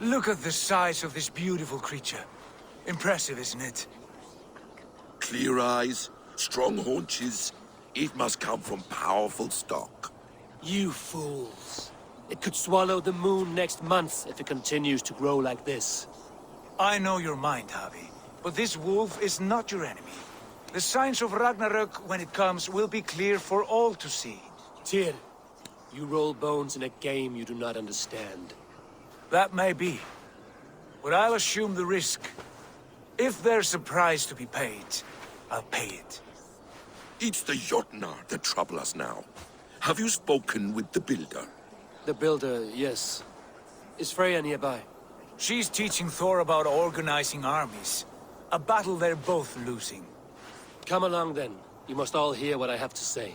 Look at the size of this beautiful creature. Impressive, isn't it? Clear eyes, strong haunches. It must come from powerful stock. You fools. It could swallow the moon next month if it continues to grow like this. I know your mind, Javi, but this wolf is not your enemy. The signs of Ragnarök, when it comes, will be clear for all to see. Tyr, you roll bones in a game you do not understand. That may be, but I'll assume the risk. If there's a price to be paid, I'll pay it. It's the Jotnar that trouble us now. Have you spoken with the builder? The builder, yes. Is Freya nearby? She's teaching Thor about organizing armies. A battle they're both losing. Come along then. You must all hear what I have to say.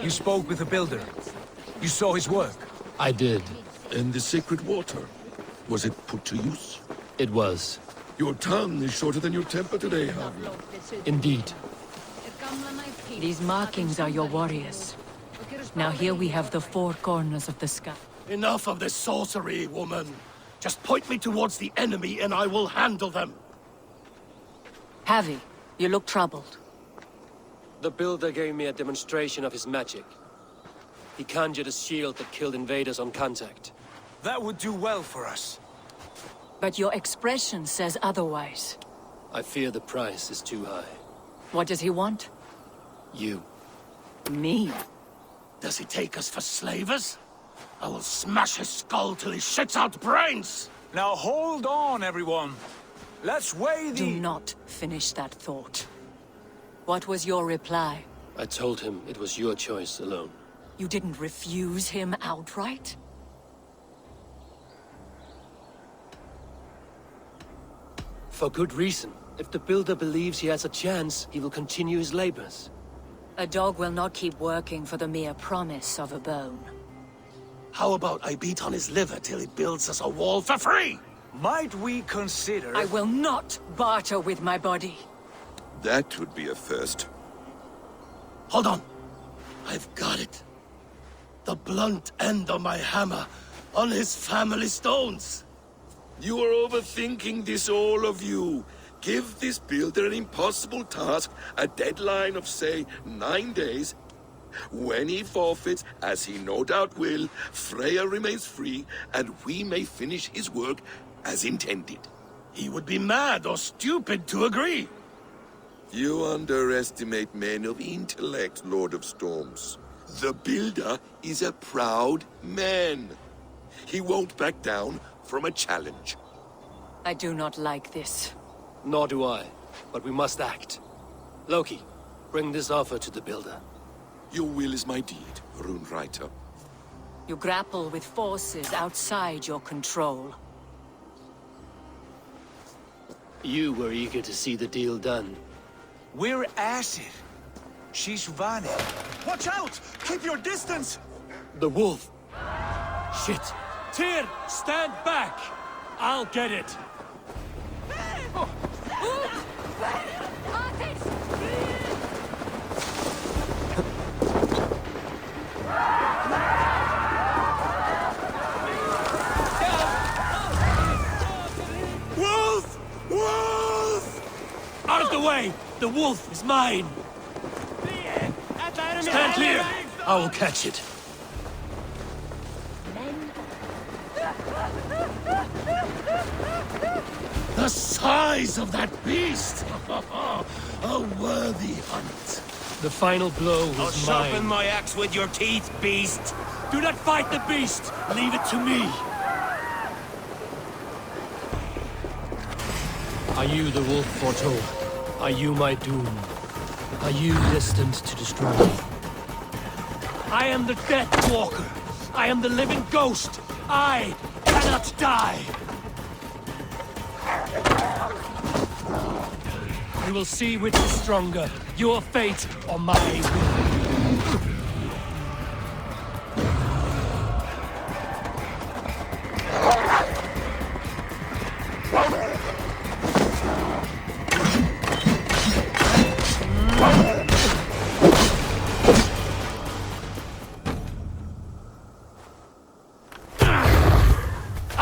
You spoke with the builder. You saw his work. I did. And the sacred water, was it put to use? It was. Your tongue is shorter than your temper today, Javi. Indeed. These markings are your warriors. Now here we have the four corners of the sky. Enough of this sorcery, woman. Just point me towards the enemy and I will handle them. Javi, you look troubled. The builder gave me a demonstration of his magic. He conjured a shield that killed invaders on contact. That would do well for us. But your expression says otherwise. I fear the price is too high. What does he want? You. Me? Does he take us for slavers? I will smash his skull till he shits out brains! Now hold on, everyone. Let's weigh the... Do not finish that thought. What was your reply? I told him it was your choice alone. You didn't refuse him outright? For good reason. If the builder believes he has a chance, he will continue his labors. A dog will not keep working for the mere promise of a bone. How about I beat on his liver till he builds us a wall for free? Might we consider... I will not barter with my body. That would be a first. Hold on. I've got it. The blunt end of my hammer on his family stones. You are overthinking this, all of you. Give this builder an impossible task, a deadline of, say, 9 days. When he forfeits, as he no doubt will, Freya remains free, and we may finish his work as intended. He would be mad or stupid to agree. You underestimate men of intellect, Lord of Storms. The builder is a proud man. He won't back down from a challenge. I do not like this. Nor do I, but we must act. Loki, bring this offer to the builder. Your will is my deed, Rune Writer. You grapple with forces outside your control. You were eager to see the deal done. We're acid. She's Vani. Watch out! Keep your distance! The wolf! Shit! Tyr, stand back! I'll get it! Wolf! Wolf! Out of the way! The wolf is mine! Stand clear! I will catch it. The size of that beast! A worthy hunt. The final blow I'll was sharpen mine. my axe with your teeth, beast! Do not fight the beast! Leave it to me! Are you the wolf foretold? Are you my doom? Are you destined to destroy me? I am the Death Walker! I am the living ghost! I cannot die! We will see which is stronger, your fate or my will.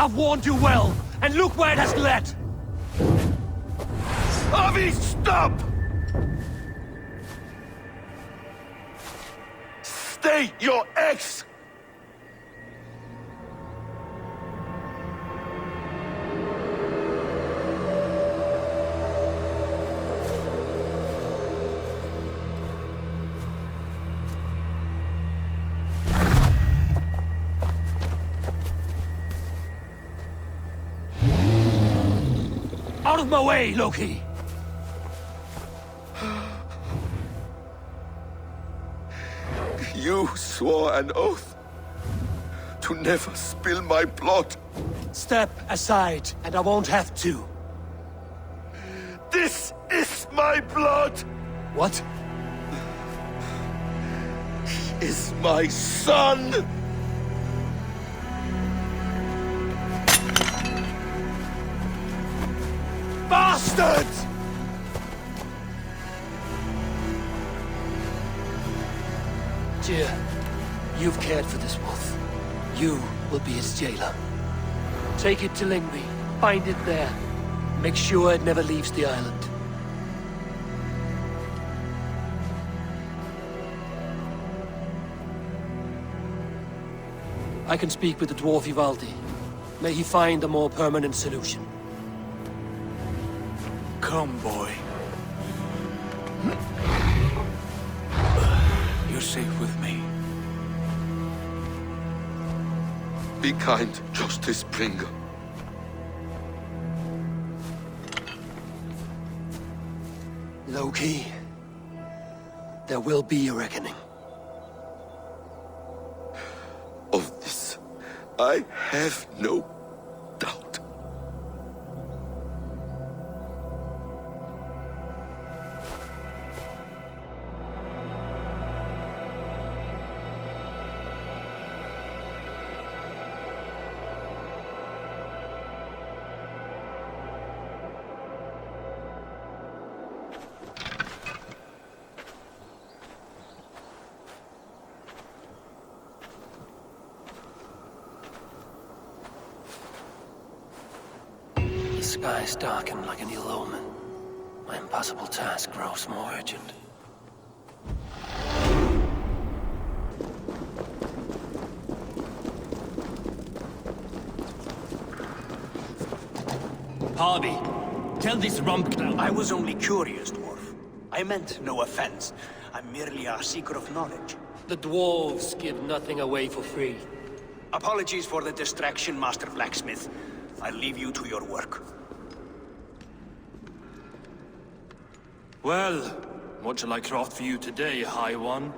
have warned you well, and look where it has led! Harvey, stop! Stay your ex! Out of my way, Loki! You swore an oath to never spill my blood. Step aside, and I won't have to. This is my blood! What? He is my son! Bastards! Dear, you've cared for this wolf. You will be its jailer. Take it to Lingby. Find it there. Make sure it never leaves the island. I can speak with the dwarf Ivaldi. May he find a more permanent solution. Come, boy. You're safe with me. Be kind, Justice Bringer. Loki, there will be a reckoning. Of this, I have no doubt. The skies darken like an ill omen. My impossible task grows more urgent. Harvey, tell this rumpknow. I was only curious, dwarf. I meant no offense. I'm merely a seeker of knowledge. The dwarves give nothing away for free. Apologies for the distraction, Master Blacksmith. I'll leave you to your work. Well, what shall I craft for you today, High One?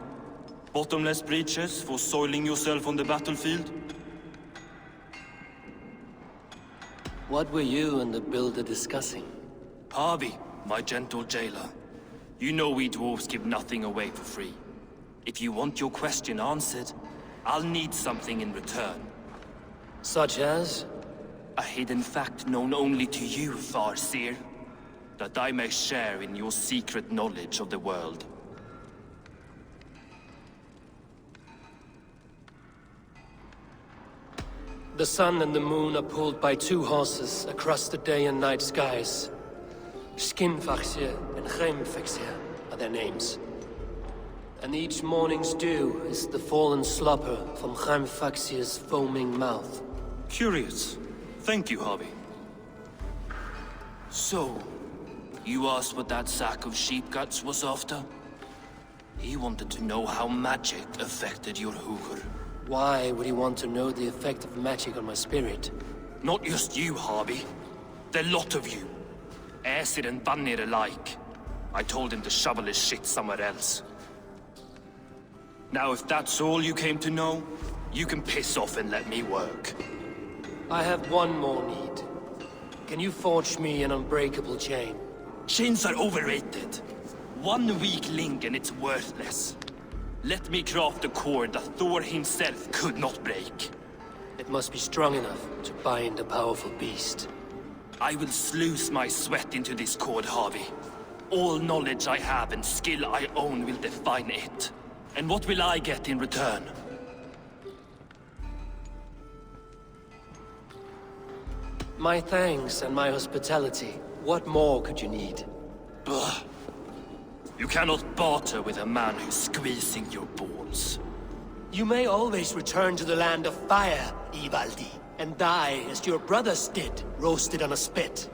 Bottomless breeches for soiling yourself on the battlefield? What were you and the builder discussing? Harvey, my gentle jailer. You know we dwarves give nothing away for free. If you want your question answered, I'll need something in return. Such as? A hidden fact known only to you, Farseer. That I may share in your secret knowledge of the world. The sun and the moon are pulled by two horses across the day and night skies. Skinfaxir and Chemfaxir are their names. And each morning's dew is the fallen slopper from Chemfaxir's foaming mouth. Curious. Thank you, Harvey. So, you asked what that sack of sheep guts was after? He wanted to know how magic affected your hooker. Why would he want to know the effect of magic on my spirit? Not just you, Harvey. The lot of you. Aesir and Vanir alike. I told him to shovel his shit somewhere else. Now if that's all you came to know, you can piss off and let me work. I have one more need. Can you forge me an unbreakable chain? Chains are overrated. One weak link and it's worthless. Let me craft a cord that Thor himself could not break. It must be strong enough to bind a powerful beast. I will sluice my sweat into this cord, Harvey. All knowledge I have and skill I own will define it. And what will I get in return? My thanks and my hospitality. What more could you need? Ugh. You cannot barter with a man who's squeezing your balls. You may always return to the land of fire, Ivaldi, and die as your brothers did, roasted on a spit.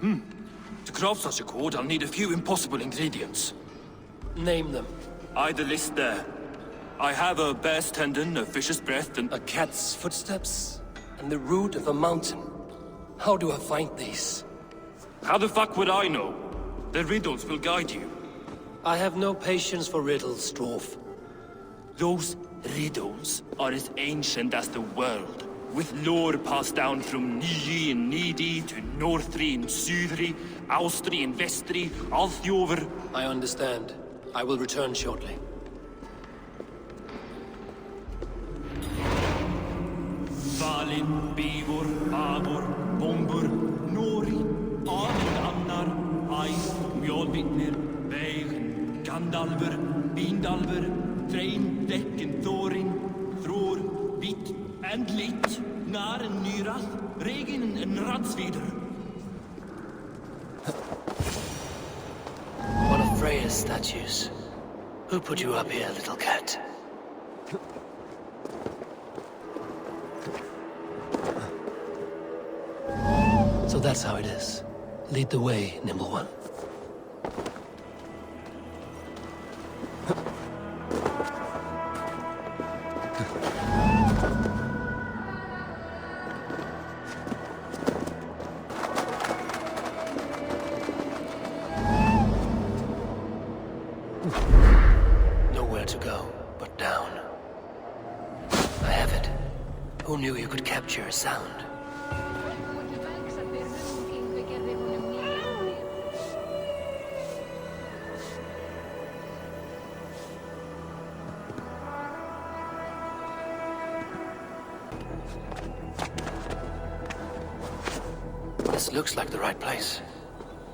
To craft such a cord, I'll need a few impossible ingredients. Name them. The list there. I have a bear's tendon, a fish's breath, and A cat's footsteps, and the root of a mountain. How do I find these? how the fuck would I know? The riddles will guide you. I have no patience for riddles, Dwarf. Those riddles are as ancient as the world, with lore passed down from Niji and Nidi to Northri and Sudri, Austri and Vestri, Althjover. I understand. I will return shortly. Valin, Bivor, Abor, Bombur, Nori, Arnir, Annar, Æs, Mjolvitnir, Veigen, Gandalfur, Bindalfur, Trein, Dekken, Thorin, Thror, Vitt and Lit, Nar and Nyrath, Regin and Radsvider. One of Freya's statues. Who put you up here, little cat? So that's how it is. Lead the way, Nimble One. Nowhere to go but down. I have it. Who knew you could capture a sound? This looks like the right place.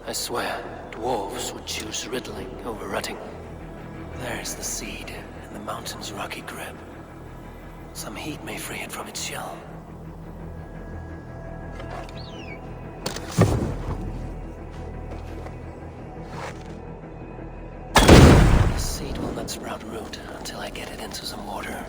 I swear, dwarves would choose riddling over rutting. There's the seed in the mountain's rocky grip. Some heat may free it from its shell. The seed will not sprout root until I get it into some water.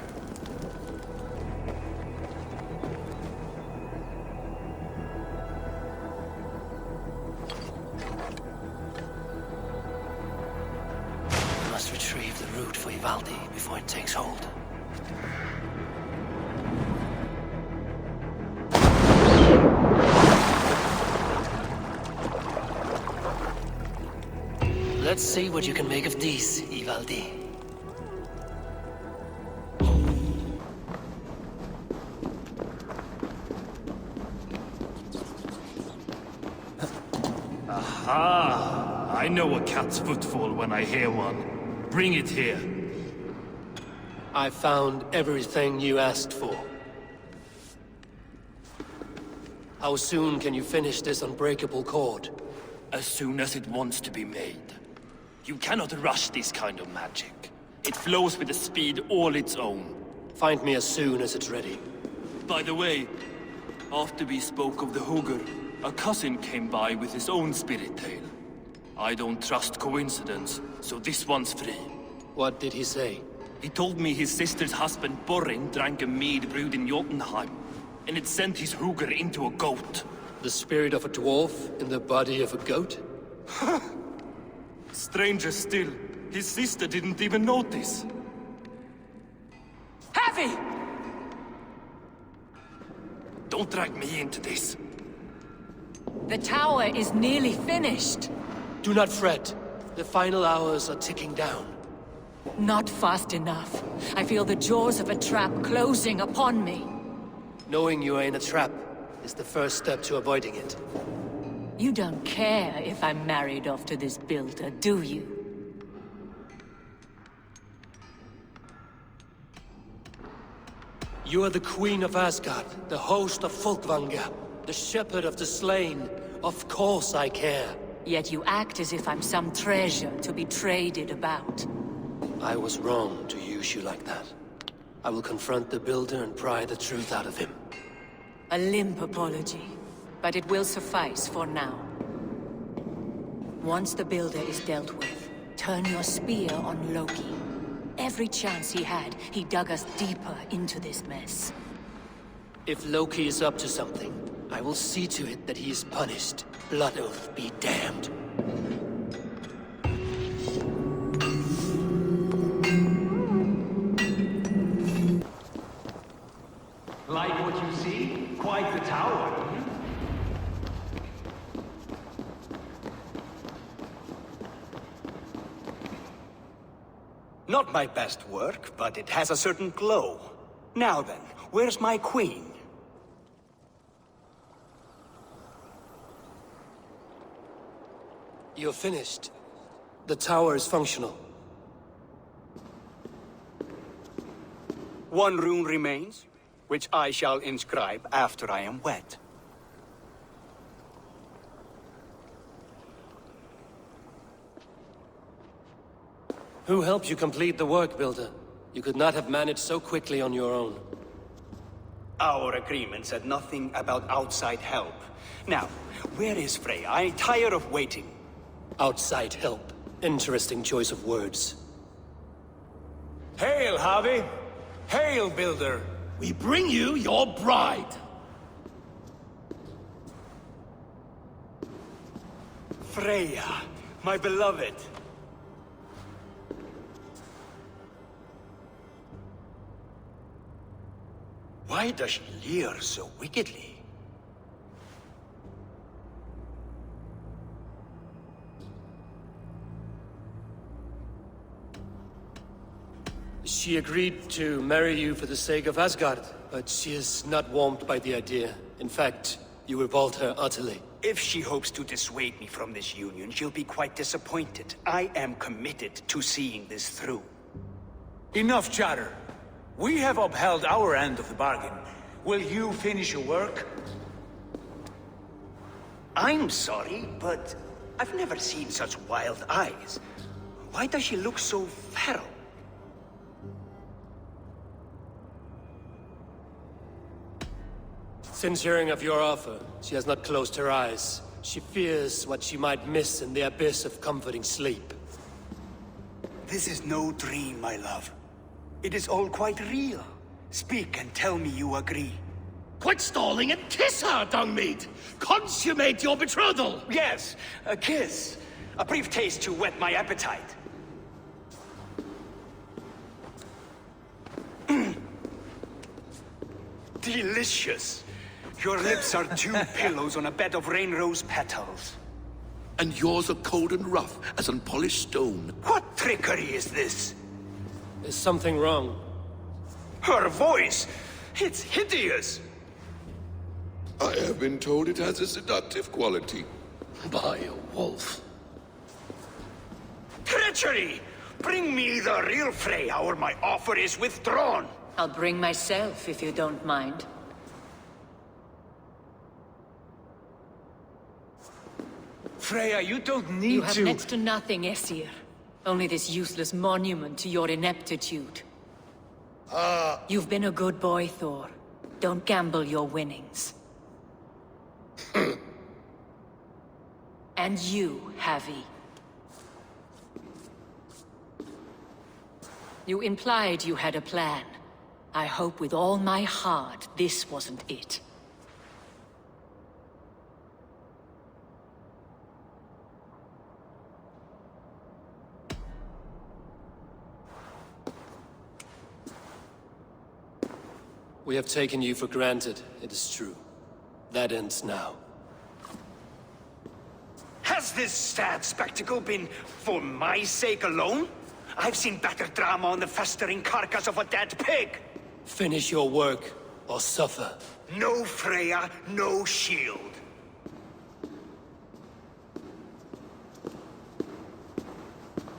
I must retrieve the root for Ivaldi before it takes hold. Let's see what you can make of these, Ivaldi. Aha! I know a cat's footfall when I hear one. Bring it here. I found everything you asked for. How soon can you finish this unbreakable cord? As soon as it wants to be made. You cannot rush this kind of magic. It flows with a speed all its own. Find me as soon as it's ready. By the way, after we spoke of the Hugr, a cousin came by with his own spirit tale. I don't trust coincidence, so this one's free. What did he say? He told me his sister's husband Borin drank a mead brewed in Jotunheim, and it sent his Hugr into a goat. The spirit of a dwarf in the body of a goat? Stranger still, his sister didn't even notice. Heavy! Don't drag me into this. The tower is nearly finished. Do not fret. The final hours are ticking down. Not fast enough. I feel the jaws of a trap closing upon me. Knowing you are in a trap is the first step to avoiding it. You don't care if I'm married off to this builder, do you? You are the Queen of Asgard, the host of Folkvanga, the shepherd of the slain. Of course I care. Yet you act as if I'm some treasure to be traded about. I was wrong to use you like that. I will confront the Builder and pry the truth out of him. A limp apology, but it will suffice for now. Once the Builder is dealt with, turn your spear on Loki. Every chance he had, he dug us deeper into this mess. If Loki is up to something, I will see to it that he is punished. Blood Oath be damned. Like what you see? Quite the tower. Not my best work, but it has a certain glow. Now then, where's my queen? You're finished. The tower is functional. One rune remains, which I shall inscribe after I am wed. Who helped you complete the work, Builder? You could not have managed so quickly on your own. Our agreement said nothing about outside help. Now, where is Freya? I'm tired of waiting. Outside help. Interesting choice of words. Hail, Javi! Hail, Builder! We bring you your bride! Freya, my beloved. Why does she leer so wickedly? She agreed to marry you for the sake of Asgard, but she is not warmed by the idea. In fact, you revolt her utterly. If she hopes to dissuade me from this union, she'll be quite disappointed. I am committed to seeing this through. Enough chatter. We have upheld our end of the bargain. Will you finish your work? I'm sorry, but I've never seen such wild eyes. Why does she look so feral? Since hearing of your offer, she has not closed her eyes. She fears what she might miss in the abyss of comforting sleep. This is no dream, my love. It is all quite real. Speak and tell me you agree. Quit stalling and kiss her, Dungmeat! Consummate your betrothal! Yes, a kiss. A brief taste to whet my appetite. Delicious. Your lips are two pillows on a bed of rain rose petals. And yours are cold and rough as unpolished stone. What trickery is this? Is something wrong? Her voice! It's hideous! I have been told it has a seductive quality. By a wolf. Treachery! Bring me the real Freya or my offer is withdrawn! I'll bring myself if you don't mind. Freya, you don't need You have to... next to nothing, Aesir. Only this useless monument to your ineptitude. You've been a good boy, Thor. Don't gamble your winnings. And you, Havi. You implied you had a plan. I hope with all my heart this wasn't it. We have taken you for granted, it is true. That ends now. Has this sad spectacle been for my sake alone? I've seen better drama on the festering carcass of a dead pig! Finish your work, or suffer. No Freya, no shield.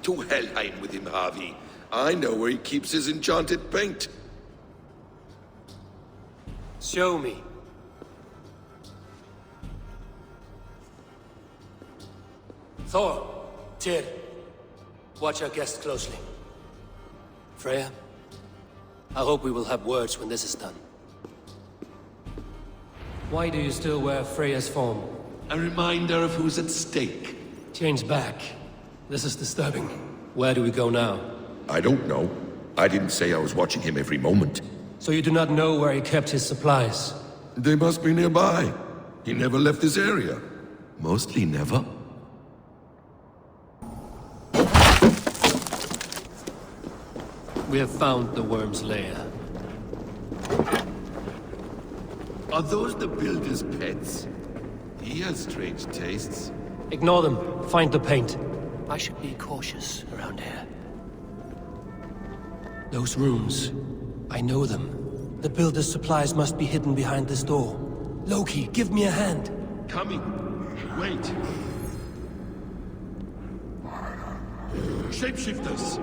To Helheim with him, Harvey. I know where he keeps his enchanted paint. Show me. Thor, Tyr, watch our guest closely. Freya, I hope we will have words when this is done. Why do you still wear Freya's form? A reminder of who's at stake. Change back. This is disturbing. Where do we go now? I don't know. I didn't say I was watching him every moment. So you do not know where he kept his supplies? They must be nearby. He never left this area. Mostly never. We have found the worm's lair. Are those the builder's pets? He has strange tastes. Ignore them. Find the paint. I should be cautious around here. Those rooms. I know them. The builder's supplies must be hidden behind this door. Loki, give me a hand. Coming. Wait. Shapeshifters!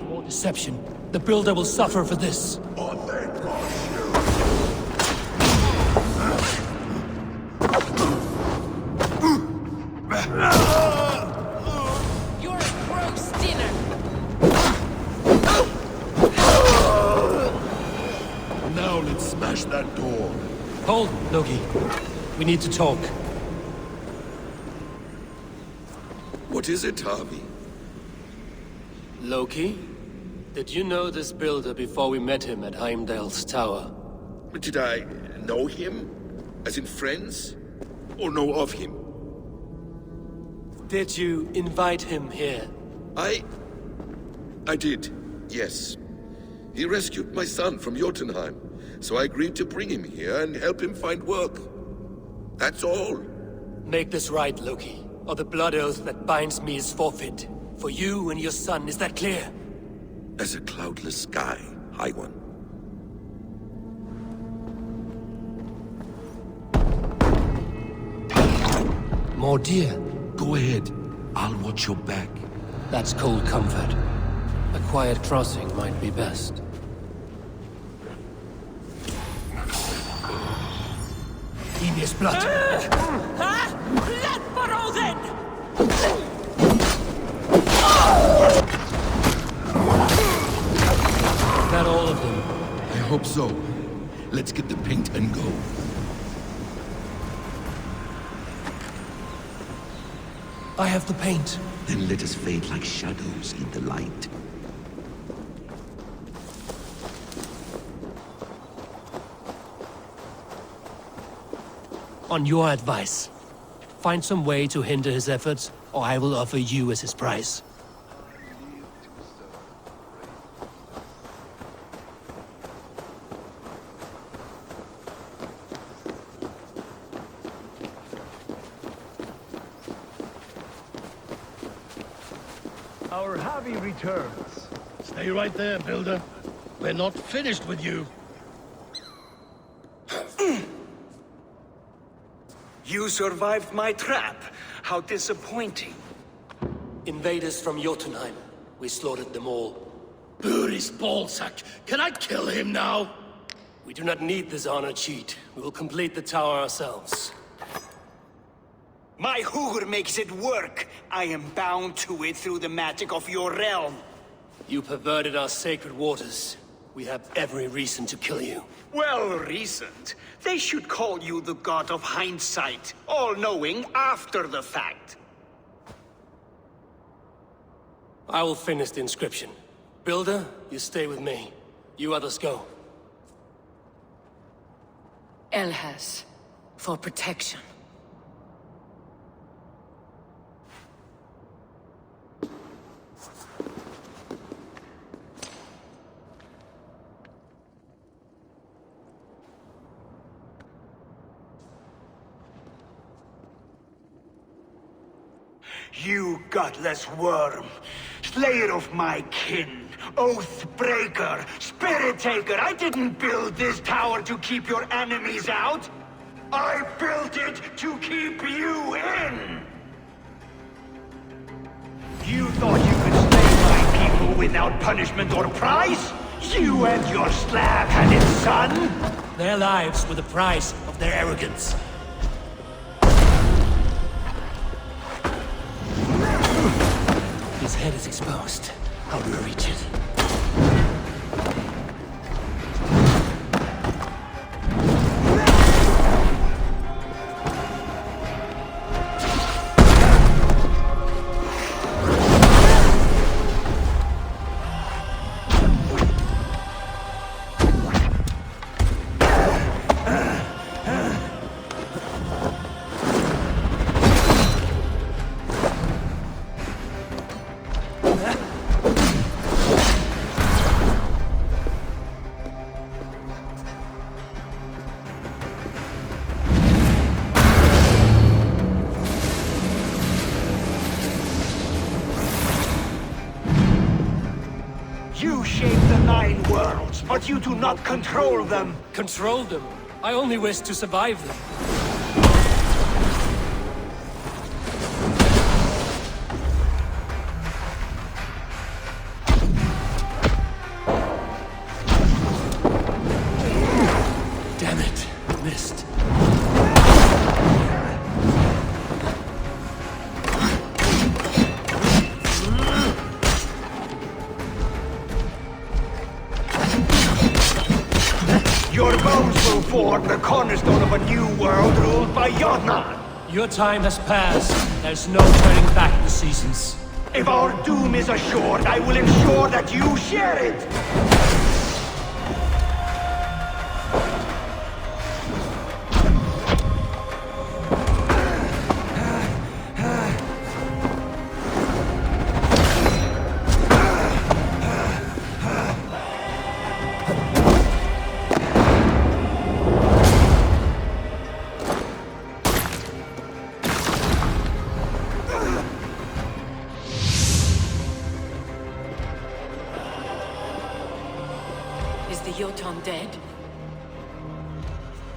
More deception. The builder will suffer for this. Or they crush you! You're a gross dinner! Now let's smash that door. Hold, Loki. We need to talk. What is it, Harvey? Loki? Did you know this builder before we met him at Heimdall's tower? Did I know him? As in friends? Or know of him? Did you invite him here? I did, yes. He rescued my son from Jotunheim, so I agreed to bring him here and help him find work. That's all. Make this right, Loki, or the blood oath that binds me is forfeit. For you and your son, is that clear? As a cloudless sky, High One. More deer. Go ahead. I'll watch your back. That's cold comfort. A quiet crossing might be best. Devious blood. Blood for Odin! Not all of them. I hope so. Let's get the paint and go. I have the paint. Then let us fade like shadows in the light. On your advice, find some way to hinder his efforts, or I will offer you as his price. Our Javi returns. Stay right there, Builder. We're not finished with you. You survived my trap. How disappointing. Invaders from Jotunheim. We slaughtered them all. Buri's ballsack. Can I kill him now? We do not need this honor cheat. We will complete the tower ourselves. My Hugur makes it work. I am bound to it through the magic of your realm. You perverted our sacred waters. We have every reason to kill you. Well reasoned. They should call you the god of hindsight, all-knowing after the fact. I will finish the inscription. Builder, you stay with me. You others go. Elhas, for protection. You godless worm, slayer of my kin, oath breaker, spirit taker, I didn't build this tower to keep your enemies out. I built it to keep you in. You thought you could slay my people without punishment or prize? You and your slab-handed son? Their lives were the price of their arrogance. His head is exposed. How do I reach it? You shape the 9 worlds, but you do not control them. Control them? I only wish to survive them. Damn it, missed. Your bones will form the cornerstone of a new world ruled by Jotnar. Your time has passed. There's no turning back the seasons. If our doom is assured, I will ensure that you share it. Is the Jotun dead?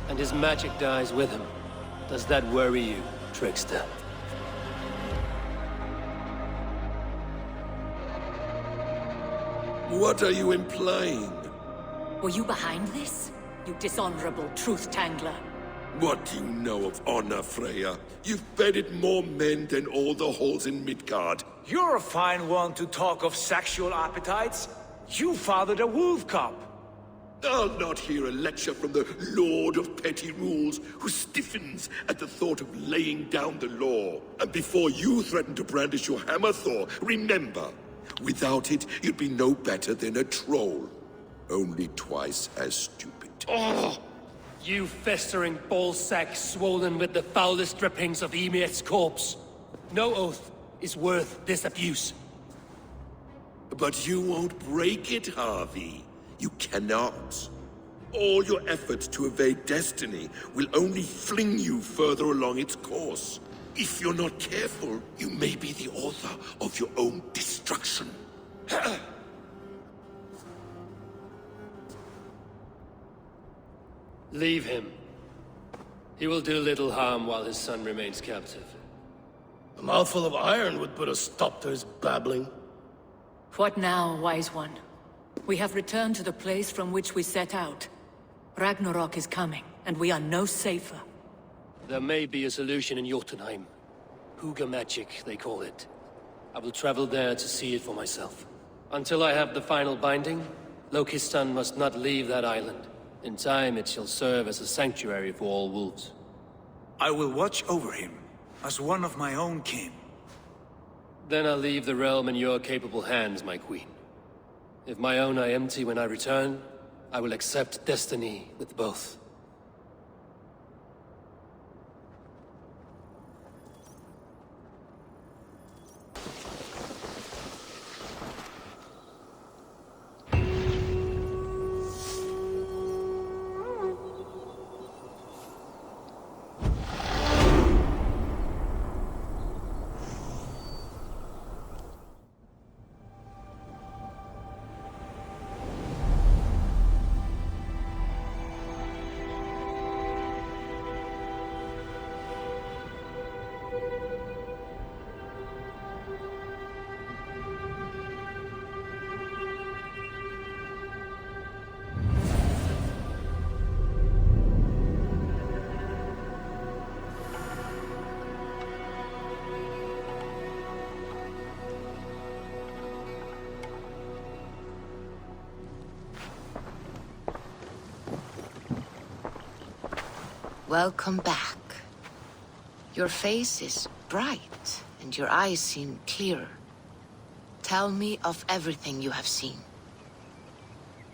And his magic dies with him. Does that worry you, trickster? What are you implying? Were you behind this? You dishonorable truth-tangler. What do you know of honor, Freya? You've bedded more men than all the halls in Midgard. You're a fine one to talk of sexual appetites. You fathered a wolf cub. I'll not hear a lecture from the Lord of Petty Rules, who stiffens at the thought of laying down the law. And before you threaten to brandish your hammer, Thor, remember, without it, you'd be no better than a troll. Only twice as stupid. Oh! You festering ballsack swollen with the foulest drippings of Ymir's corpse. No oath is worth this abuse. But you won't break it, Harvey. You cannot. All your efforts to evade destiny will only fling you further along its course. If you're not careful, you may be the author of your own destruction. Leave him. He will do little harm while his son remains captive. A mouthful of iron would put a stop to his babbling. What now, wise one? We have returned to the place from which we set out. Ragnarok is coming, and we are no safer. There may be a solution in Jotunheim. Hugger magic, they call it. I will travel there to see it for myself. Until I have the final binding, Loki's son must not leave that island. In time, it shall serve as a sanctuary for all wolves. I will watch over him, as one of my own kin. Then I'll leave the realm in your capable hands, my queen. If my own are empty when I return, I will accept destiny with both. Welcome back. Your face is bright, and your eyes seem clearer. Tell me of everything you have seen.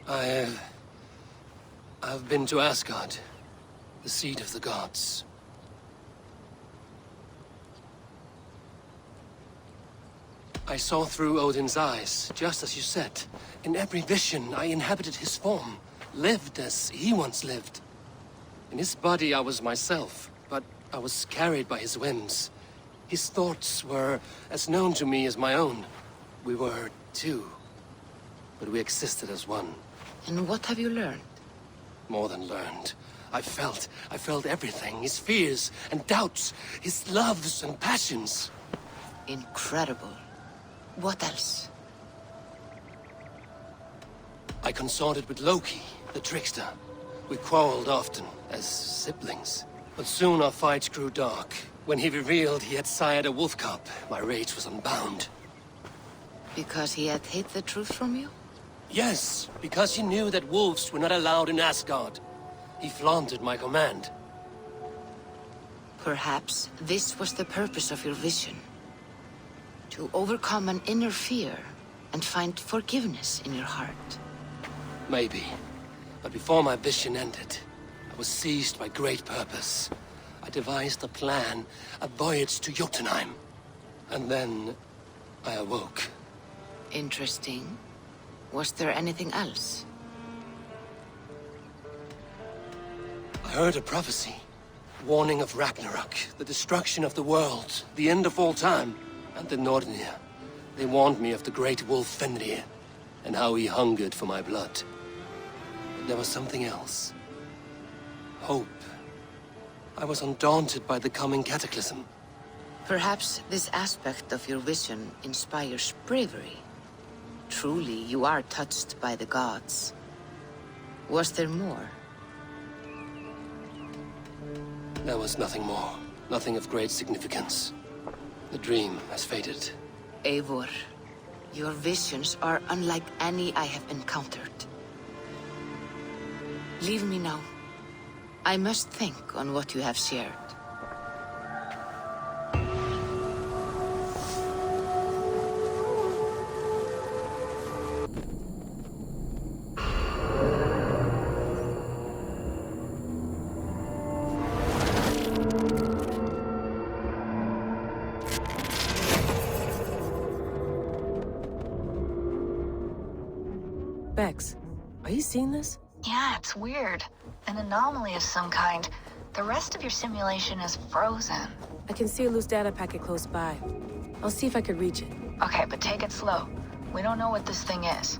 I've been to Asgard, the seat of the gods. I saw through Odin's eyes, just as you said. In every vision, I inhabited his form, lived as he once lived. In his body, I was myself, but I was carried by his whims. His thoughts were as known to me as my own. We were two. but we existed as one. And what have you learned? More than learned. I felt everything. His fears and doubts, his loves and passions. Incredible. What else? I consorted with Loki, the trickster. We quarreled often, as siblings. But soon our fights grew dark. When he revealed he had sired a wolf cub, my rage was unbound. Because he had hid the truth from you? Yes, because he knew that wolves were not allowed in Asgard. He flaunted my command. Perhaps this was the purpose of your vision. To overcome an inner fear and find forgiveness in your heart. Maybe. But before my vision ended, I was seized by great purpose. I devised a plan, a voyage to Jotunheim. And then I awoke. Interesting. Was there anything else? I heard a prophecy. Warning of Ragnarok, the destruction of the world, the end of all time. And the Nornir. They warned me of the great wolf Fenrir, and how he hungered for my blood. But there was something else. Hope. I was undaunted by the coming cataclysm. Perhaps this aspect of your vision inspires bravery. Truly, you are touched by the gods. Was there more? There was nothing more. Nothing of great significance. The dream has faded. Eivor, your visions are unlike any I have encountered. Leave me now. I must think on what you have shared. Bex, are you seeing this? Yeah, it's weird. An anomaly of some kind. The rest of your simulation is frozen. I can see a loose data packet close by. I'll see if I could reach it. Okay, but take it slow. We don't know what this thing is.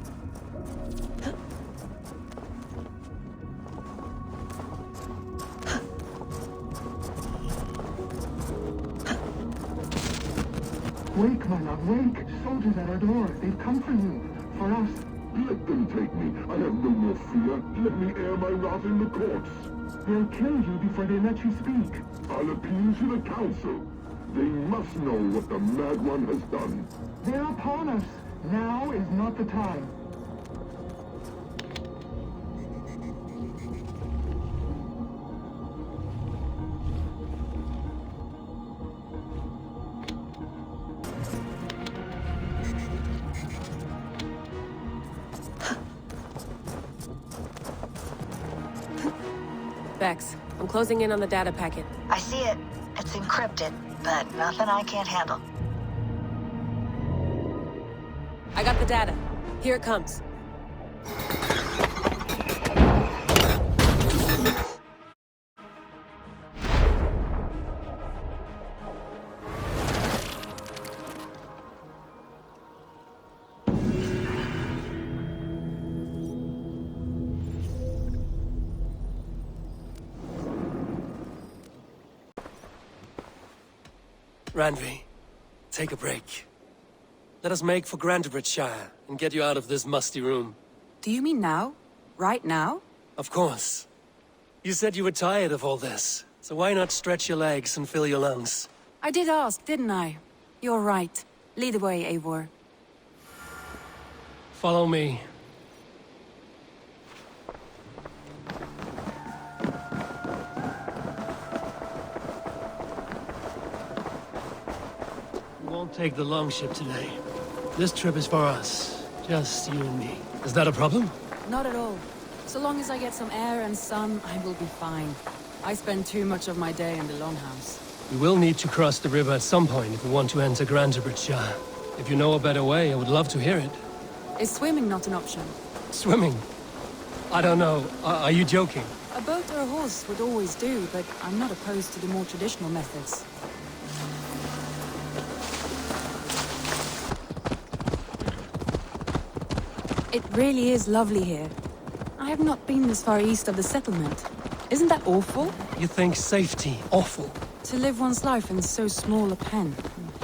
Wake, my love, wake! Soldiers at our door. They've come for you. For us. Let them take me. I have no more fear. Let me air my wrath in the courts. They'll kill you before they let you speak. I'll appeal to the council. They must know what the Mad One has done. They're upon us. Now is not the time. Bex, I'm closing in on the data packet. I see it. It's encrypted, but nothing I can't handle. I got the data. Here it comes. Randvi, take a break. Let us make for Grantebridgeshire and get you out of this musty room. Do you mean now? Right now? Of course. You said you were tired of all this, so why not stretch your legs and fill your lungs? I did ask, didn't I? You're right. Lead the way, Eivor. Follow me. We won't take the longship today. This trip is for us. Just you and me. Is that a problem? Not at all. So long as I get some air and sun, I will be fine. I spend too much of my day in the longhouse. We will need to cross the river at some point if we want to enter Grantebridgeshire. If you know a better way, I would love to hear it. Is swimming not an option? Swimming? I don't know. Are you joking? A boat or a horse would always do, but I'm not opposed to the more traditional methods. It really is lovely here. I have not been this far east of the settlement. Isn't that awful? You think safety awful? To live one's life in so small a pen.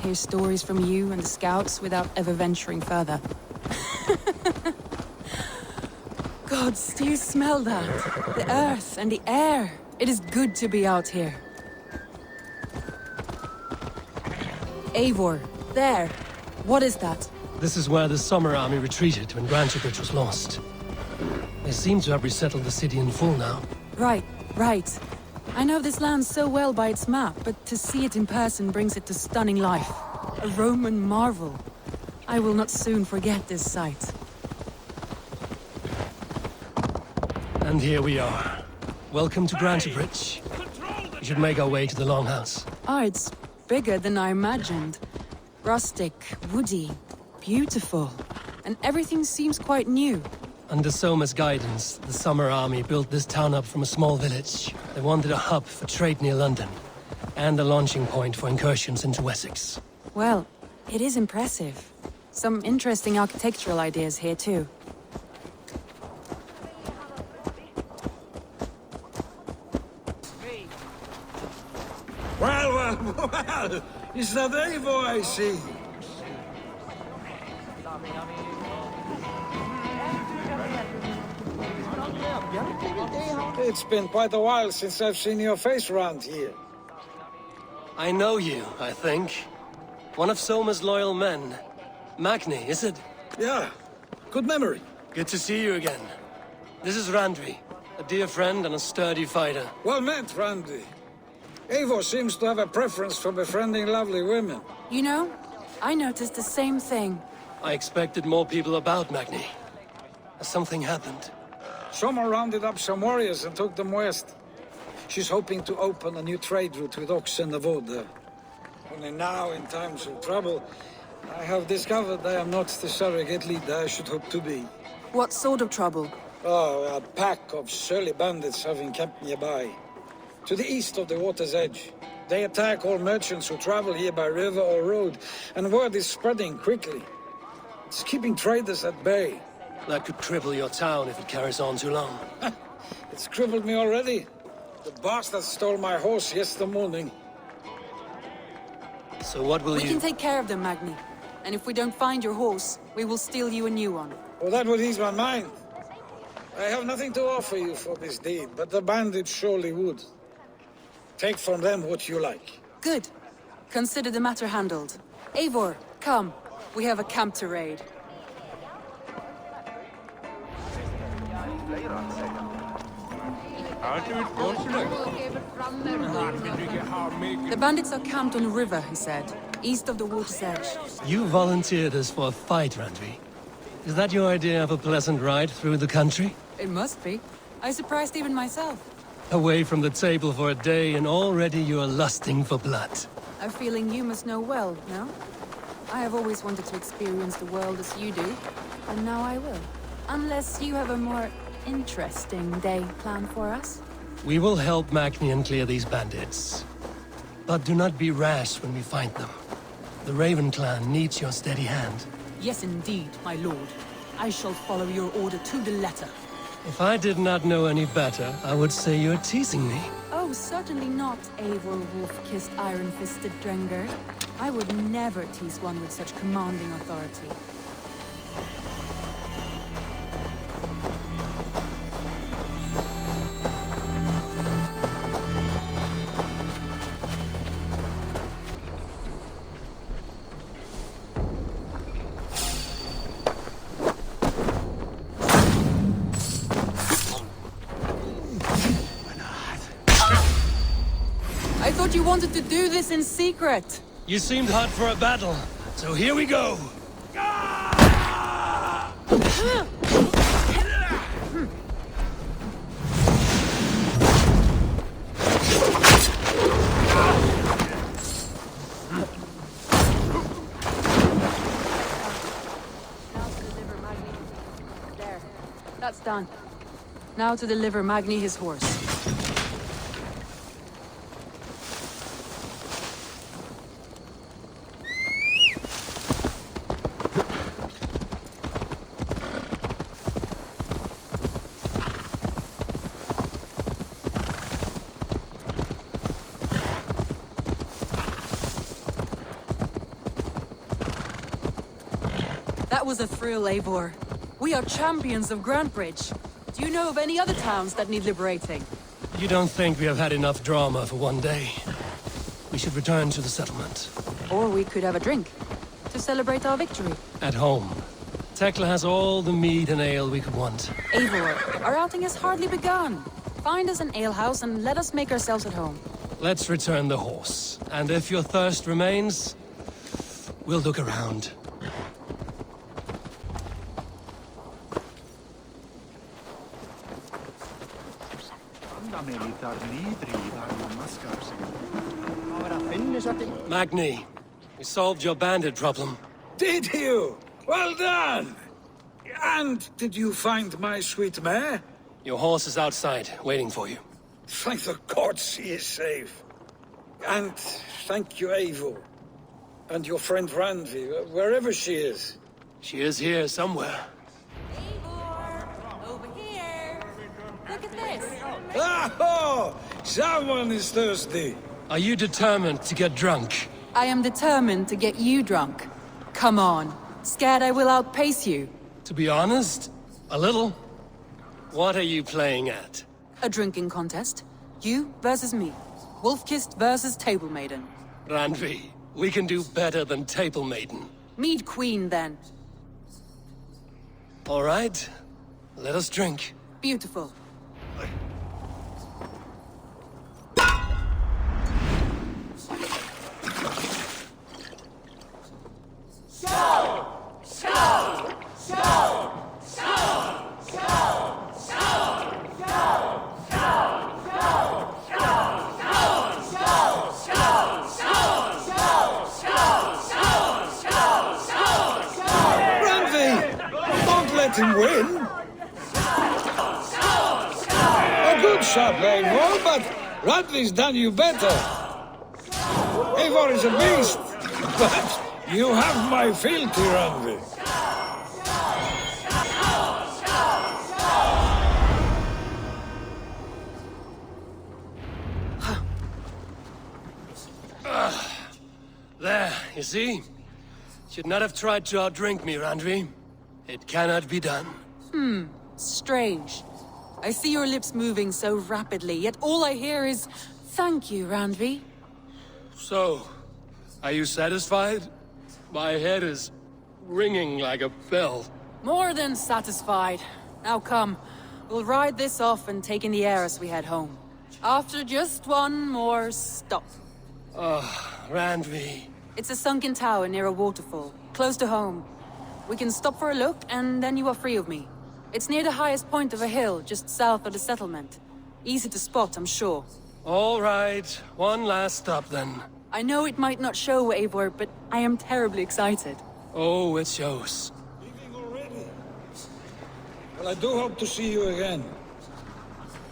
Hear stories from you and the scouts without ever venturing further. Gods, do you smell that? The earth and the air. It is good to be out here. Eivor, there. What is that? This is where the Summer Army retreated when Grantebridge was lost. They seem to have resettled the city in full now. Right. I know this land so well by its map, but to see it in person brings it to stunning life. A Roman marvel. I will not soon forget this sight. And here we are. Welcome to Grantebridge. We should make our way to the Longhouse. Ah, it's bigger than I imagined. Rustic, woody, beautiful. And everything seems quite new. Under Soma's guidance, the Summer Army built this town up from a small village. They wanted a hub for trade near London, and a launching point for incursions into Wessex. Well, it is impressive. Some interesting architectural ideas here too. Well, is that Eivor I see? It's been quite a while since I've seen your face around here. I know you, I think. One of Soma's loyal men. Magni, is it? Yeah, good memory. Good to see you again. This is Randvi, a dear friend and a sturdy fighter. Well met, Randvi. Eivor seems to have a preference for befriending lovely women. You know, I noticed the same thing. I expected more people about Magni. Has something happened? Soma rounded up some warriors and took them west. She's hoping to open a new trade route with Ox and the Voda. Only now, in times of trouble, I have discovered I am not the surrogate leader I should hope to be. What sort of trouble? Oh, a pack of surly bandits have encamped nearby. To the east of the water's edge. They attack all merchants who travel here by river or road, and word is spreading quickly. It's keeping traders at bay. That could cripple your town if it carries on too long. It's crippled me already. The bastard stole my horse yesterday morning. So what will We can take care of them, Magni. And if we don't find your horse, we will steal you a new one. Well, that would ease my mind. I have nothing to offer you for this deed, but the bandits surely would. Take from them what you like. Good. Consider the matter handled. Eivor, come. We have a camp to raid. The bandits are camped on the river, he said. East of the water's edge. You volunteered us for a fight, Randvi. Is that your idea of a pleasant ride through the country? It must be. I surprised even myself. Away from the table for a day and already you are lusting for blood. A feeling you must know well, no? I have always wanted to experience the world as you do, and now I will. Unless you have a more interesting day planned for us? We will help Magni clear these bandits. But do not be rash when we find them. The Raven clan needs your steady hand. Yes, indeed, my lord. I shall follow your order to the letter. If I did not know any better, I would say you're teasing me. Oh, certainly not, Eivor wolf-kissed iron-fisted Drenger. I would never tease one with such commanding authority. I thought you wanted to do this in secret. You seemed hot for a battle, so here we go! There. That's done. Now to deliver Magni his horse. That was a thrill, Eivor. We are champions of Grantbridge. Do you know of any other towns that need liberating? You don't think we have had enough drama for one day? We should return to the settlement. Or we could have a drink, to celebrate our victory. At home. Tekla has all the mead and ale we could want. Eivor, our outing has hardly begun. Find us an alehouse and let us make ourselves at home. Let's return the horse. And if your thirst remains, we'll look around. Magni, we solved your bandit problem. Did you? Well done! And did you find my sweet mare? Your horse is outside, waiting for you. Thank the gods she is safe. And thank you, Eivor. And your friend Randvi, wherever she is. She is here somewhere. Eivor! Over here! Look at this! Oh! Someone is thirsty. Are you determined to get drunk? I am determined to get you drunk. Come on. Scared I will outpace you? To be honest, a little. What are you playing at? A drinking contest. You versus me. Wolf-Kissed versus Table Maiden. Randvi, we can do better than Table Maiden. Mead Queen, then. All right. Let us drink. Beautiful. Let him win. A good shot, Eivor, but Radley's done you better. Eivor is a beast, but you have my fealty, Radley. There, you see? Should not have tried to outdrink me, Randvi. It cannot be done. Strange. I see your lips moving so rapidly, yet all I hear is, thank you, Randvi. So, are you satisfied? My head is ringing like a bell. More than satisfied. Now come, we'll ride this off and take in the air as we head home. After just one more stop. Randvi. It's a sunken tower near a waterfall, close to home. We can stop for a look, and then you are free of me. It's near the highest point of a hill, just south of the settlement. Easy to spot, I'm sure. All right, one last stop then. I know it might not show, Eivor, but I am terribly excited. Oh, it shows. Leaving already? Well, I do hope to see you again.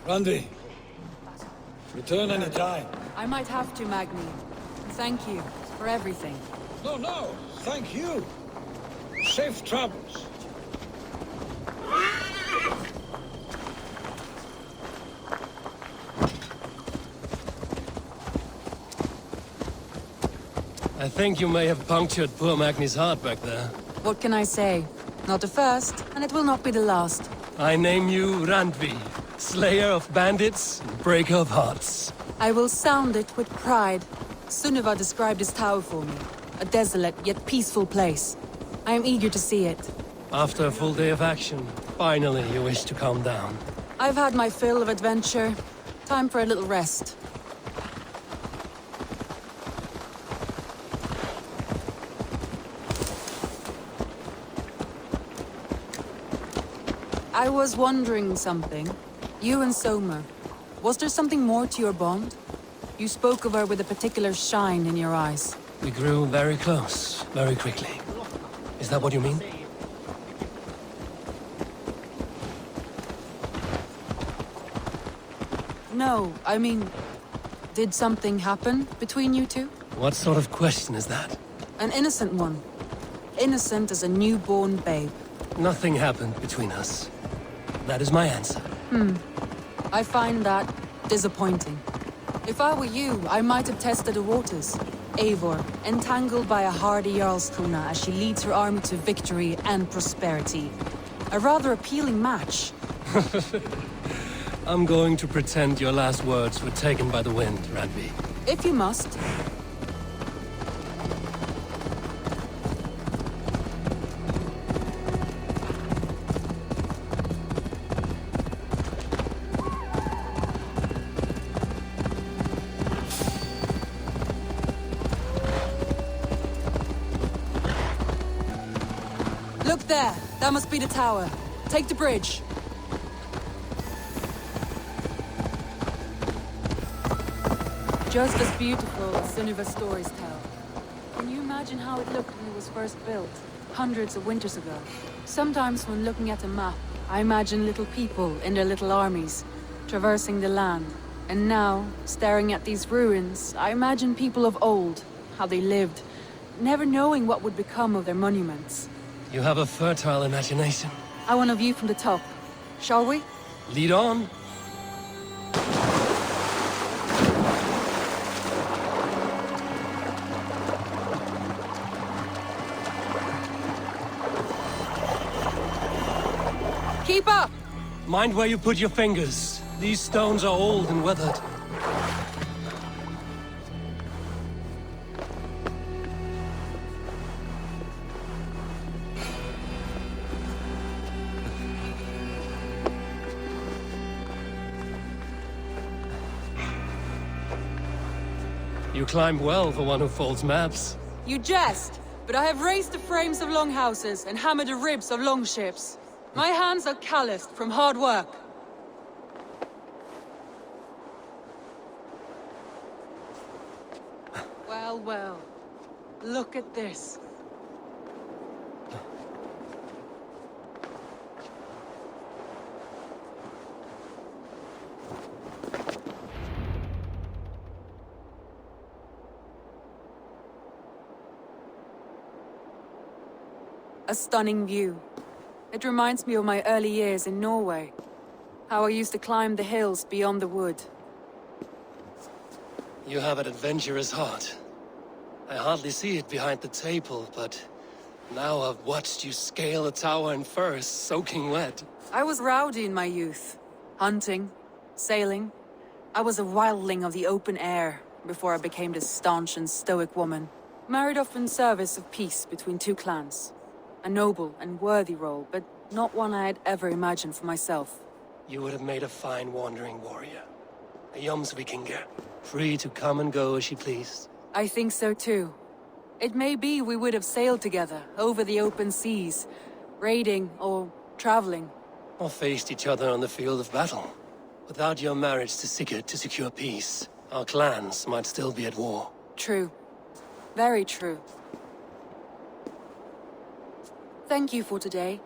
Randy, return any time. I might have to, Magni. Thank you for everything. No, thank you. Safe travels. I think you may have punctured poor Magni's heart back there. What can I say? Not the first, and it will not be the last. I name you Randvi, slayer of bandits and breaker of hearts. I will sound it with pride. Sunniva described this tower for me. A desolate yet peaceful place. I am eager to see it. After a full day of action, finally you wish to calm down. I've had my fill of adventure. Time for a little rest. I was wondering something. You and Soma. Was there something more to your bond? You spoke of her with a particular shine in your eyes. We grew very close, very quickly. Is that what you mean? No, I mean... Did something happen between you two? What sort of question is that? An innocent one. Innocent as a newborn babe. Nothing happened between us. That is my answer. I find that disappointing. If I were you, I might have tested the waters. Eivor, entangled by a hardy Jarlskona as she leads her army to victory and prosperity. A rather appealing match. I'm going to pretend your last words were taken by the wind, Randvi. If you must. Look there! That must be the tower. Take the bridge. Just as beautiful as Sunniva's stories tell. Can you imagine how it looked when it was first built, hundreds of winters ago? Sometimes when looking at a map, I imagine little people in their little armies, traversing the land. And now, staring at these ruins, I imagine people of old, how they lived, never knowing what would become of their monuments. You have a fertile imagination. I want a view from the top. Shall we? Lead on. Keep up! Mind where you put your fingers. These stones are old and weathered. You climb well for one who folds maps. You jest, but I have raised the frames of longhouses and hammered the ribs of longships. My hands are calloused from hard work. Well, well. Look at this. A stunning view. It reminds me of my early years in Norway. How I used to climb the hills beyond the wood. You have an adventurous heart. I hardly see it behind the table, but now I've watched you scale a tower in furs, soaking wet. I was rowdy in my youth. Hunting, sailing. I was a wildling of the open air before I became this staunch and stoic woman. Married off in service of peace between two clans. A noble and worthy role, but not one I had ever imagined for myself. You would have made a fine wandering warrior. A Jomsvikinger, free to come and go as she pleased. I think so too. It may be we would have sailed together, over the open seas, raiding or traveling. Or faced each other on the field of battle. Without your marriage to Sigurd to secure peace, our clans might still be at war. True. Very true. Thank you for today.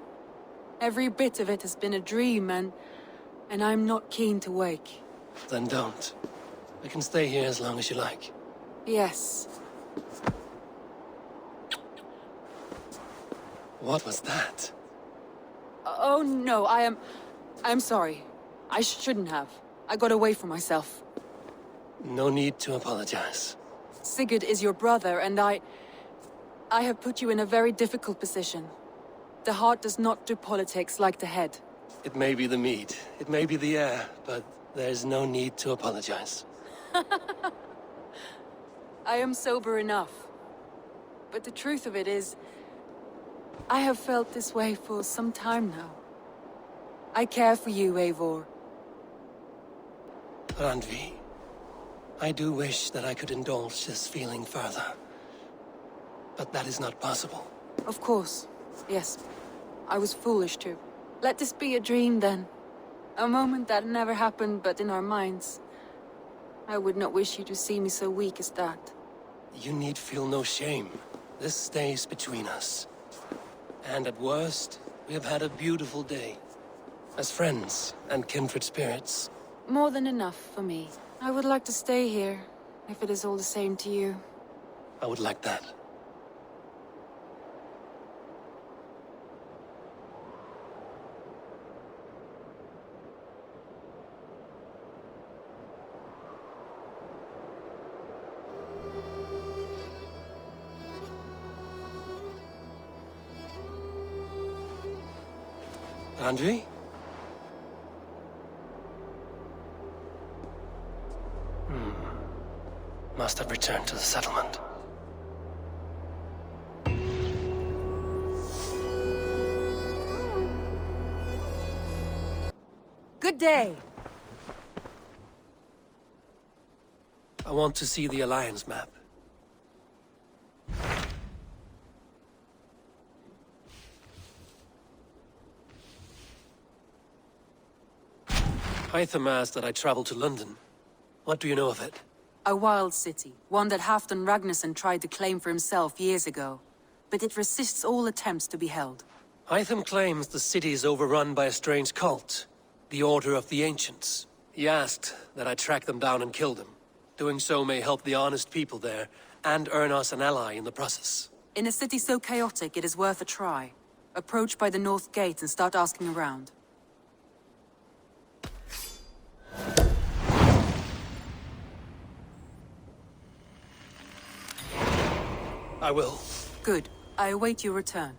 Every bit of it has been a dream, and I'm not keen to wake. Then don't. I can stay here as long as you like. Yes. What was that? Oh no, I'm sorry. I shouldn't have. I got away from myself. No need to apologize. Sigurd is your brother, and I have put you in a very difficult position. The heart does not do politics like the head. It may be the meat, it may be the air, but there's no need to apologize. I am sober enough. But the truth of it is, I have felt this way for some time now. I care for you, Eivor. Randvi, I do wish that I could indulge this feeling further. But that is not possible. Of course, yes. I was foolish too. Let this be a dream then. A moment that never happened but in our minds. I would not wish you to see me so weak as that. You need feel no shame. This stays between us. And at worst, we have had a beautiful day. As friends and kindred spirits. More than enough for me. I would like to stay here, if it is all the same to you. I would like that. Andre? Must have returned to the settlement. Good day. I want to see the Alliance map. Hytham asked that I travel to London. What do you know of it? A wild city, one that Halfdan Ragnarsson tried to claim for himself years ago. But it resists all attempts to be held. Hytham claims the city is overrun by a strange cult, the Order of the Ancients. He asked that I track them down and kill them. Doing so may help the honest people there, and earn us an ally in the process. In a city so chaotic, it is worth a try. Approach by the North Gate and start asking around. I will. Good. I await your return.